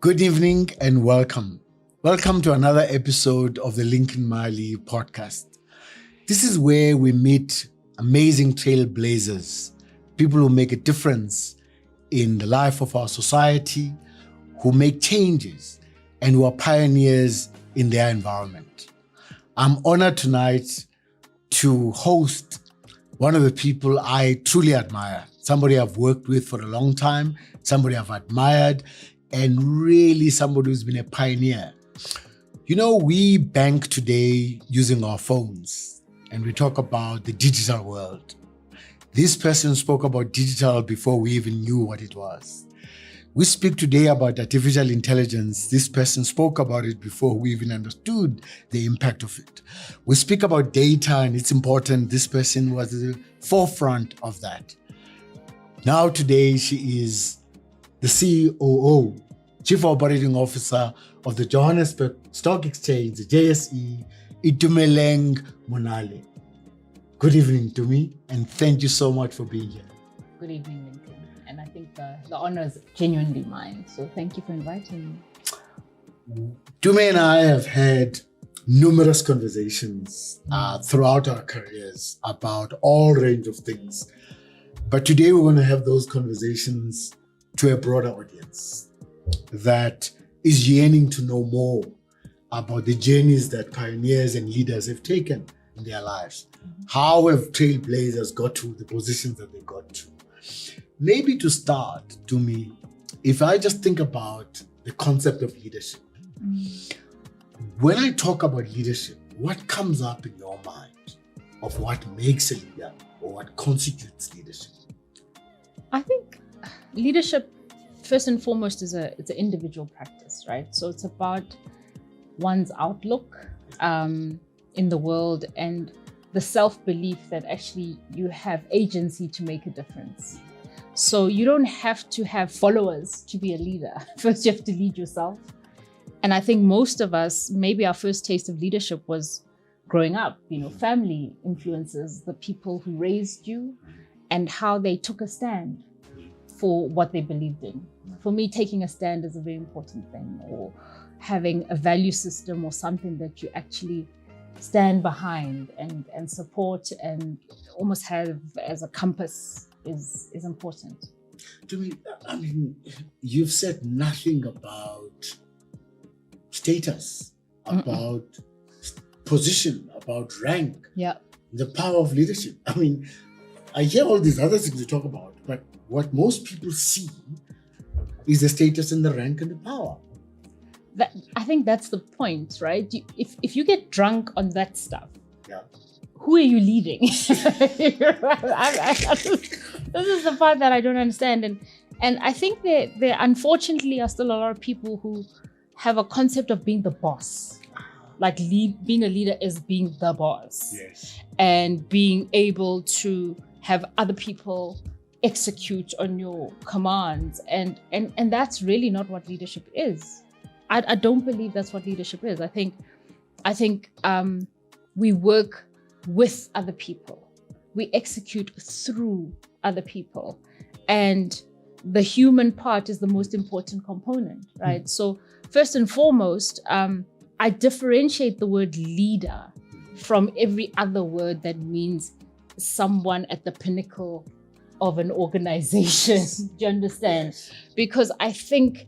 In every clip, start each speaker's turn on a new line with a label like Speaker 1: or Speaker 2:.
Speaker 1: Good evening and welcome. Welcome to another episode of the Itumeleng Monale podcast. This is where we meet amazing trailblazers, people who make a difference in the life of our society, who make changes, and who are pioneers in their environment. I'm honored tonight to host one of the people I truly admire, somebody I've worked with for a long time, somebody I've admired, and really somebody who's been a pioneer. You know, we bank today using our phones, and we talk about the digital world. This person spoke about digital before we even knew what it was. We speak today about artificial intelligence. This person spoke about it before we even understood the impact of it. We speak about data and it's important. This person was at the forefront of that. Now today she is the COO, Chief Operating Officer of the Johannesburg Stock Exchange, the JSE, Itumeleng Monale. Good evening to me, and thank you so much for being here.
Speaker 2: Good evening, Lincoln. And I think the honor is genuinely mine. So thank you for inviting me.
Speaker 1: Tume and I have had numerous conversations throughout our careers about all range of things. But today we're going to have those conversations to a broader audience that is yearning to know more about the journeys that pioneers and leaders have taken in their lives. How have trailblazers got to the positions that they got to? Maybe to start, to me, if I just think about the concept of leadership, when I talk about leadership, what comes up in your mind of what makes a leader or what constitutes leadership?
Speaker 2: I think leadership, first and foremost, it's an individual practice, right? So it's about one's outlook in the world and the self-belief that actually you have agency to make a difference. So you don't have to have followers to be a leader. First, you have to lead yourself. And I think most of us, maybe our first taste of leadership was growing up, family influences, the people who raised you and how they took a stand for what they believed in. For me, taking a stand is a very important thing, or having a value system or something that you actually stand behind and support and almost have as a compass is important.
Speaker 1: To me, I mean, you've said nothing about status, about position, about rank, the power of leadership. I mean, I hear all these other things you talk about, but what most people see is the status and the rank and the power.
Speaker 2: I think that's the point, right? If you get drunk on that stuff, who are you leading? This is the part that I don't understand. And I think there unfortunately are still a lot of people who have a concept of being the boss. Like being a leader is being the boss.
Speaker 1: Yes.
Speaker 2: And being able to have other people execute on your commands. And that's really not what leadership is. I don't believe that's what leadership is. I think we work with other people. We execute through other people. And the human part is the most important component, right? So first and foremost, I differentiate the word leader from every other word that means someone at the pinnacle of an organization. Do you understand?
Speaker 1: Yes.
Speaker 2: Because I think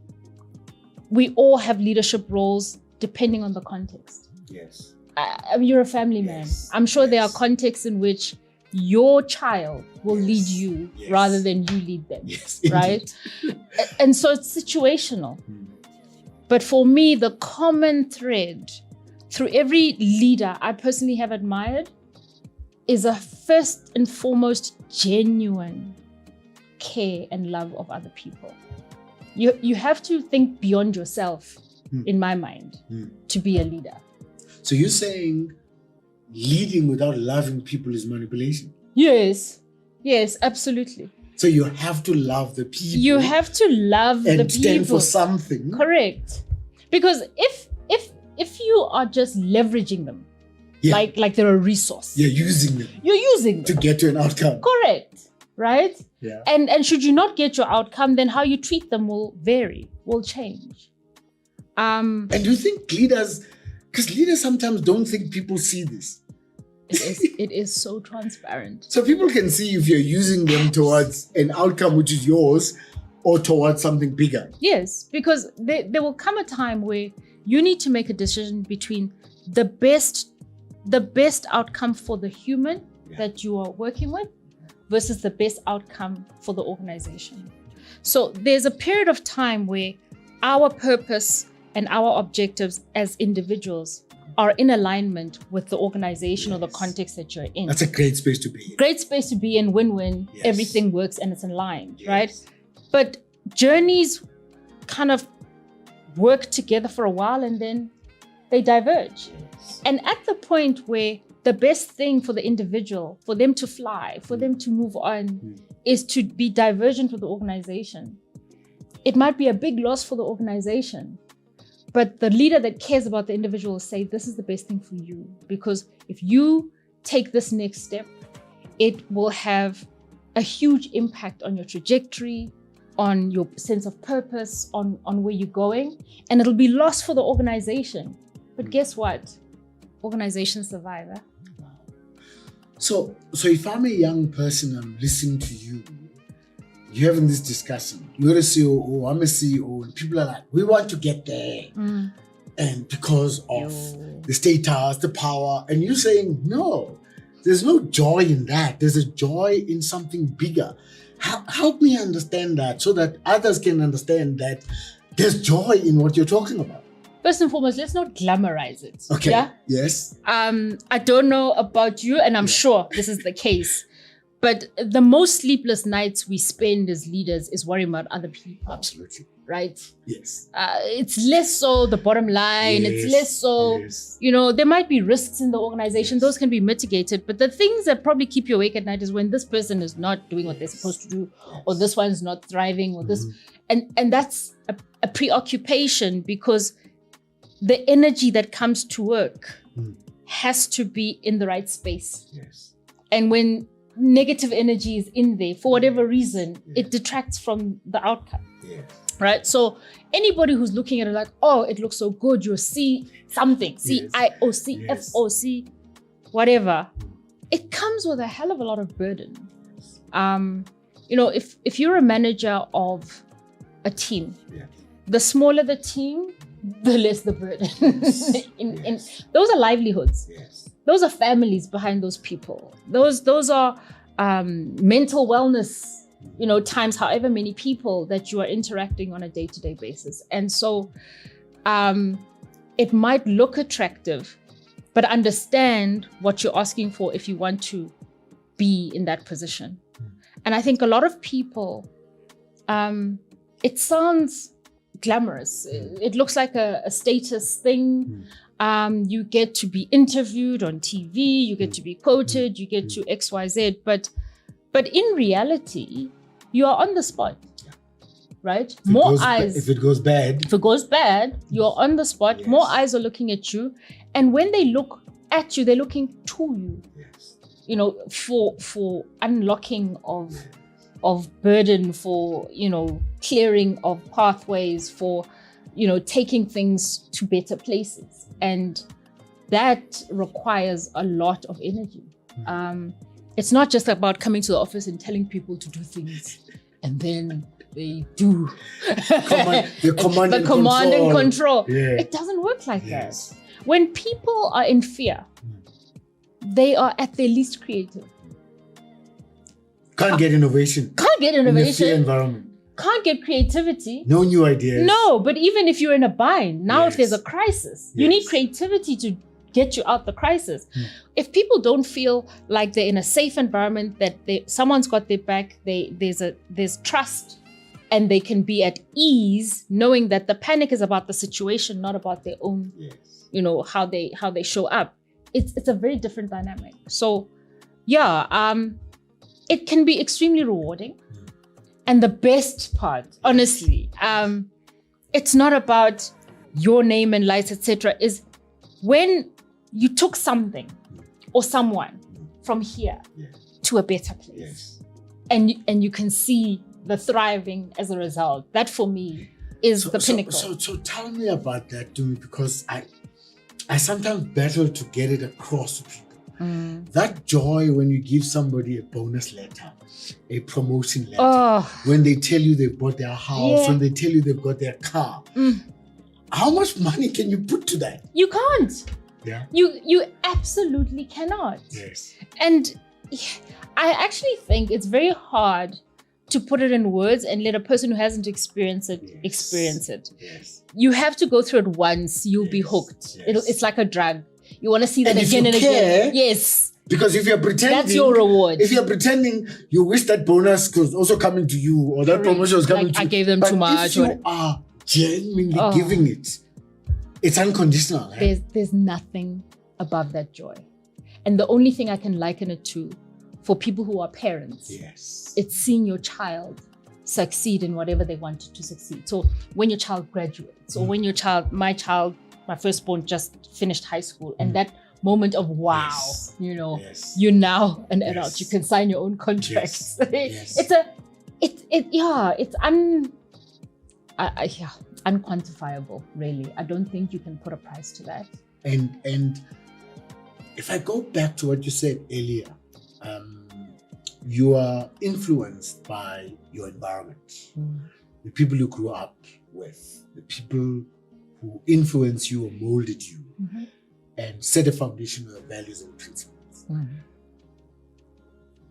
Speaker 2: we all have leadership roles depending on the context.
Speaker 1: Yes.
Speaker 2: I mean, you're a family man. I'm sure there are contexts in which your child will lead you rather than you lead them, right? And so it's situational. But for me, the common thread through every leader I personally have admired is a first and foremost genuine care and love of other people. You have to think beyond yourself, in my mind, to be a leader.
Speaker 1: So you're saying leading without loving people is manipulation?
Speaker 2: Yes, absolutely.
Speaker 1: So you have to love the people.
Speaker 2: You have to love the people.
Speaker 1: And stand for something.
Speaker 2: Correct. Because if you are just leveraging them, like they're a resource.
Speaker 1: You're using them.
Speaker 2: You're using them.
Speaker 1: To get to an outcome.
Speaker 2: Correct. Right?
Speaker 1: Yeah.
Speaker 2: And should you not get your outcome, then how you treat them will vary, will change.
Speaker 1: And do you think leaders, because leaders sometimes don't think people see this.
Speaker 2: It is so transparent.
Speaker 1: So people can see if you're using them towards an outcome which is yours or towards something bigger.
Speaker 2: Yes, because there will come a time where you need to make a decision between the best outcome for the human that you are working with versus the best outcome for the organization. So there's a period of time where our purpose and our objectives as individuals are in alignment with the organization or the context that you're in.
Speaker 1: That's a great space to be in.
Speaker 2: Great space to be in, win-win.
Speaker 1: Yes.
Speaker 2: Everything works and it's aligned, right? But journeys kind of work together for a while and then they diverge.
Speaker 1: Yes.
Speaker 2: And at the point where the best thing for the individual, for them to fly, for them to move on, is to be divergent with the organization. It might be a big loss for the organization, but the leader that cares about the individual will say, this is the best thing for you. Because if you take this next step, it will have a huge impact on your trajectory, on your sense of purpose, on where you're going, and it'll be lost for the organization. But guess what? Organizations survive. Eh?
Speaker 1: So if I'm a young person, I'm listening to you, you're having this discussion. You're a CEO, I'm a CEO, and people are like, we want to get there. And because of the status, the power, and you're saying, no, there's no joy in that. There's a joy in something bigger. Help me understand that so that others can understand that there's joy in what you're talking about.
Speaker 2: First and foremost, let's not glamorize it.
Speaker 1: Okay.
Speaker 2: Yeah?
Speaker 1: Yes.
Speaker 2: I don't know about you, and I'm sure this is the case. But the most sleepless nights we spend as leaders is worrying about other people.
Speaker 1: Absolutely.
Speaker 2: Right?
Speaker 1: Yes.
Speaker 2: It's less so the bottom line.
Speaker 1: Yes.
Speaker 2: It's less so, there might be risks in the organization. Those can be mitigated. But the things that probably keep you awake at night is when this person is not doing what they're supposed to do, or this one's not thriving, or this. And that's a preoccupation, because the energy that comes to work has to be in the right space.
Speaker 1: Yes.
Speaker 2: And when negative energy is in there, for whatever reason, it detracts from the outcome.
Speaker 1: Yes.
Speaker 2: Right? So anybody who's looking at it like, oh, it looks so good, you're C something, CIOC, FOC, whatever, it comes with a hell of a lot of burden. If you're a manager of a team, the smaller the team, the less the burden. Those are livelihoods.
Speaker 1: Yes.
Speaker 2: Those are families behind those people. Those are mental wellness, times however many people that you are interacting on a day-to-day basis. And so it might look attractive, but understand what you're asking for if you want to be in that position. And I think a lot of people, it sounds glamorous. It looks like a status thing. You get to be interviewed on TV, you get to be quoted, you get to XYZ, but in reality, you are on the spot, right? If
Speaker 1: it goes bad,
Speaker 2: you're on the spot.
Speaker 1: Yes.
Speaker 2: More eyes are looking at you, and when they look at you, they're looking to you.
Speaker 1: Yes.
Speaker 2: For unlocking of burden, for clearing of pathways, for taking things to better places, and that requires a lot of energy. It's not just about coming to the office and telling people to do things, and then they do.
Speaker 1: The
Speaker 2: command and control.
Speaker 1: Yeah.
Speaker 2: It doesn't work like that. When people are in fear, they are at their least creative.
Speaker 1: Can't get innovation. In a fear environment.
Speaker 2: Can't get creativity.
Speaker 1: No new ideas.
Speaker 2: No, but even if you're in a bind, now if there's a crisis, you need creativity to get you out the crisis. If people don't feel like they're in a safe environment, that someone's got their back, there's trust, and they can be at ease, knowing that the panic is about the situation, not about their own, how they show up. It's a very different dynamic. So, it can be extremely rewarding. And the best part, honestly, it's not about your name and lights, etc. Is when you took something or someone from here to a better place, and you can see the thriving as a result. That for me is the pinnacle.
Speaker 1: So tell me about that, Tumi, because I sometimes battle to get it across to people. That joy when you give somebody a bonus letter, a promotion letter, when they tell you they bought their house, when they tell you they've got their car. How much money can you put to that?
Speaker 2: You can't.
Speaker 1: Yeah.
Speaker 2: You absolutely cannot.
Speaker 1: Yes.
Speaker 2: And I actually think it's very hard to put it in words and let a person who hasn't experienced it experience it.
Speaker 1: Yes.
Speaker 2: You have to go through it once, you'll be hooked.
Speaker 1: Yes.
Speaker 2: It's like a drug. You want to see that
Speaker 1: And
Speaker 2: again and
Speaker 1: care,
Speaker 2: again. Yes.
Speaker 1: Because if you're pretending,
Speaker 2: that's your reward.
Speaker 1: If you're pretending you wish that bonus was also coming to you, or that promotion was coming to you.
Speaker 2: I gave them
Speaker 1: but
Speaker 2: too much.
Speaker 1: If you are genuinely giving it, it's unconditional.
Speaker 2: There's nothing above that joy. And the only thing I can liken it to, for people who are parents, it's seeing your child succeed in whatever they wanted to succeed. So when your child graduates, or when my firstborn just finished high school, and that moment of wow, you're now an adult. You can sign your own contracts. It's unquantifiable, really. I don't think you can put a price to that.
Speaker 1: And if I go back to what you said earlier, you are influenced by your environment, the people you grew up with, the people who influenced you or molded you, and set a foundation of values and principles.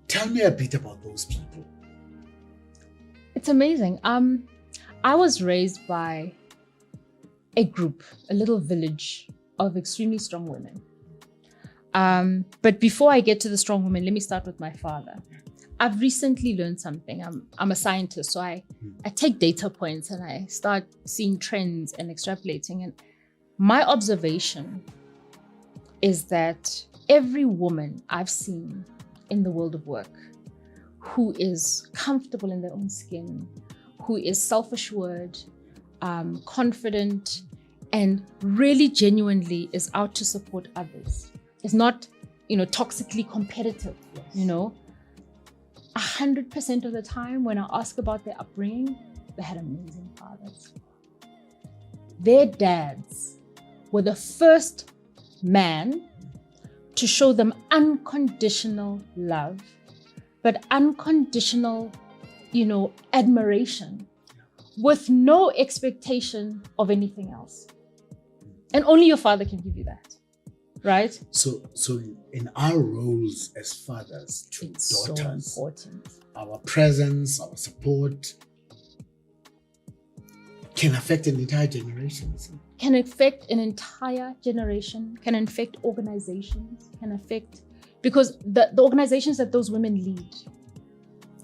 Speaker 1: Tell me a bit about those people.
Speaker 2: It's amazing. I was raised by a group, a little village of extremely strong women. But before I get to the strong women, let me start with my father. I've recently learned something. I'm a scientist, so I take data points and I start seeing trends and extrapolating. And my observation is that every woman I've seen in the world of work who is comfortable in their own skin, who is self-assured, confident, and really genuinely is out to support others, is not, toxically competitive, 100% of the time when I ask about their upbringing, they had amazing fathers. Their dads were the first man to show them unconditional love, but unconditional, admiration with no expectation of anything else. And only your father can give you that, right?
Speaker 1: So in our roles as fathers to
Speaker 2: it's
Speaker 1: daughters,
Speaker 2: so important.
Speaker 1: Our presence, our support can affect an entire generation, isn't it?
Speaker 2: Can affect an entire generation, can affect organizations, because the organizations that those women lead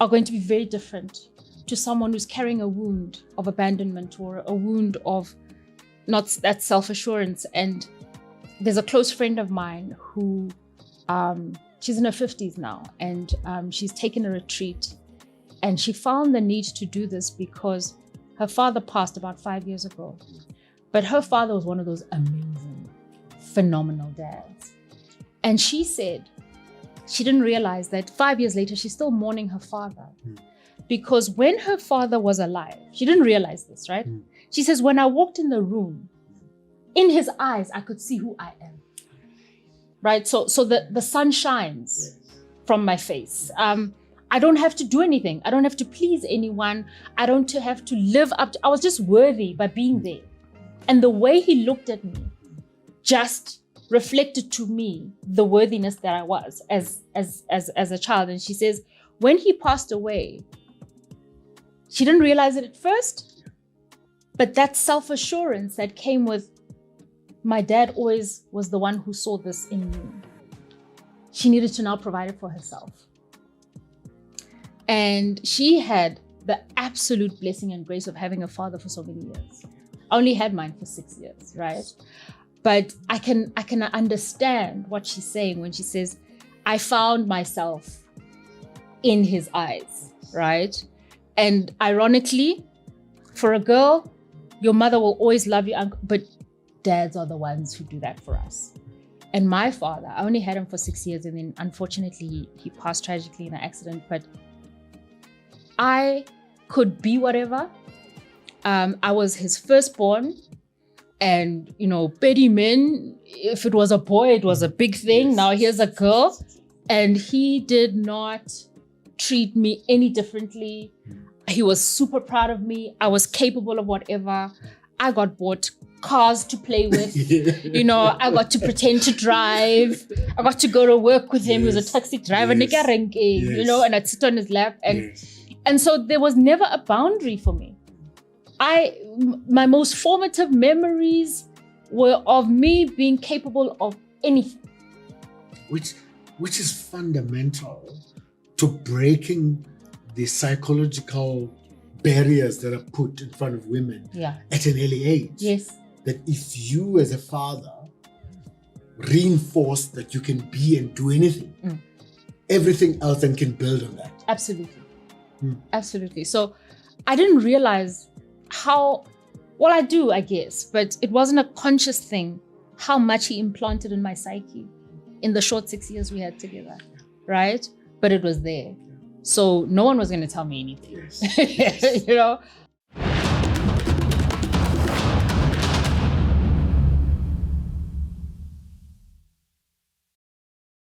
Speaker 2: are going to be very different to someone who's carrying a wound of abandonment or a wound of not that self-assurance. And there's a close friend of mine who, she's in her 50s now, and she's taken a retreat, and she found the need to do this because her father passed about 5 years ago. But her father was one of those amazing, phenomenal dads. And she said she didn't realize that 5 years later, she's still mourning her father. Because when her father was alive, she didn't realize this, right? She says, when I walked in the room, in his eyes, I could see who I am. Right? So the sun shines from my face. I don't have to do anything. I don't have to please anyone. I don't have to live up to, I was just worthy by being there. And the way he looked at me just reflected to me the worthiness that I was as a child. And she says, when he passed away, she didn't realize it at first, but that self-assurance that came with, my dad always was the one who saw this in me. She needed to now provide it for herself. And she had the absolute blessing and grace of having a father for so many years. I only had mine for 6 years, right? But I can understand what she's saying when she says, I found myself in his eyes, right? And ironically, for a girl, your mother will always love you, but dads are the ones who do that for us. And my father, I only had him for 6 years, and then unfortunately he passed tragically in an accident, but I could be whatever I was his firstborn. And, petty men, if it was a boy, it was a big thing.
Speaker 1: Yes.
Speaker 2: Now here's a girl. And he did not treat me any differently. He was super proud of me. I was capable of whatever. I got bought cars to play with. I got to pretend to drive. I got to go to work with him. He was a taxi driver, and I'd sit on his lap. And so there was never a boundary for me. My most formative memories were of me being capable of anything.
Speaker 1: Which is fundamental to breaking the psychological barriers that are put in front of women at an early age.
Speaker 2: Yes.
Speaker 1: That if you as a father reinforce that you can be and do anything, everything else then can build on that.
Speaker 2: Absolutely. Absolutely. So I didn't realize I do, I guess, but it wasn't a conscious thing, how much he implanted in my psyche in the short 6 years we had together, right? But it was there. So no one was going to tell me anything,
Speaker 1: Yes.